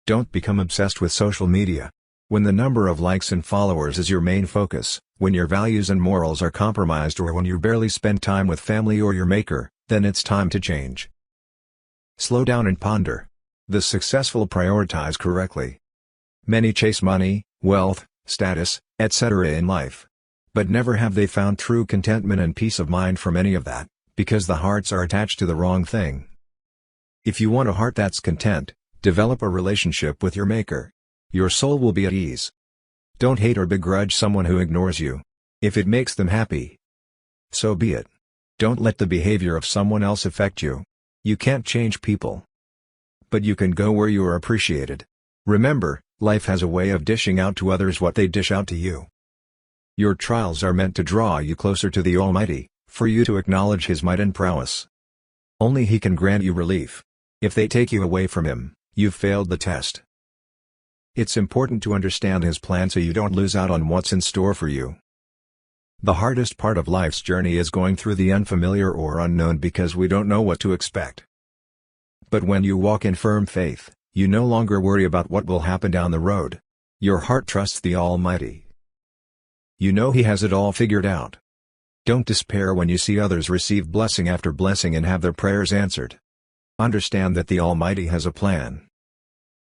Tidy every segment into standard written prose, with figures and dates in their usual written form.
Don't become obsessed with social media. When the number of likes and followers is your main focus, when your values and morals are compromised, or when you barely spend time with family or your maker, then it's time to change. Slow down and ponder. The successful prioritize correctly. Many chase money, wealth, status, etc. in life. But never have they found true contentment and peace of mind from any of that, because the hearts are attached to the wrong thing. If you want a heart that's content, develop a relationship with your maker. Your soul will be at ease. Don't hate or begrudge someone who ignores you. If it makes them happy, so be it. Don't let the behavior of someone else affect you. You can't change people, but you can go where you are appreciated. Remember, life has a way of dishing out to others what they dish out to you. Your trials are meant to draw you closer to the Almighty, for you to acknowledge His might and prowess. Only He can grant you relief. If they take you away from Him, you've failed the test. It's important to understand His plan so you don't lose out on what's in store for you. The hardest part of life's journey is going through the unfamiliar or unknown because we don't know what to expect. But when you walk in firm faith, you no longer worry about what will happen down the road. Your heart trusts the Almighty. You know He has it all figured out. Don't despair when you see others receive blessing after blessing and have their prayers answered. Understand that the Almighty has a plan.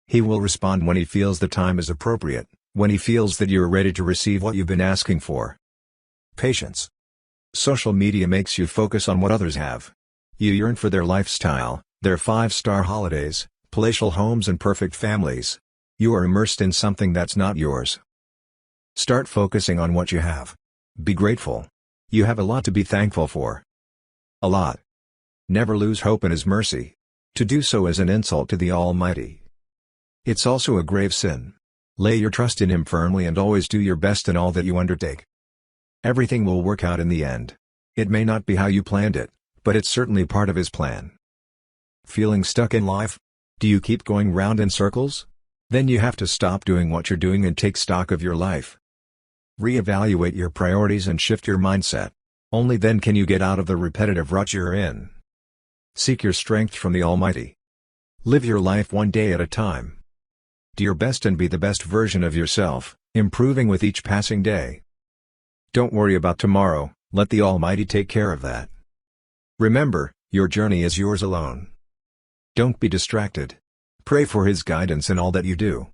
He will respond when He feels the time is appropriate, when He feels that you're ready to receive what you've been asking for. Patience. Social media makes you focus on what others have. You yearn for their lifestyle, their 5-star holidays, palatial homes and perfect families. You are immersed in something that's not yours. Start focusing on what you have. Be grateful. You have a lot to be thankful for. A lot. Never lose hope in His mercy. To do so is an insult to the Almighty. It's also a grave sin. Lay your trust in Him firmly and always do your best in all that you undertake. Everything will work out in the end. It may not be how you planned it, but it's certainly part of His plan. Feeling stuck in life? Do you keep going round in circles? Then you have to stop doing what you're doing and take stock of your life. Reevaluate your priorities and shift your mindset. Only then can you get out of the repetitive rut you're in. Seek your strength from the Almighty. Live your life one day at a time. Do your best and be the best version of yourself, improving with each passing day. Don't worry about tomorrow, let the Almighty take care of that. Remember, your journey is yours alone. Don't be distracted. Pray for His guidance in all that you do.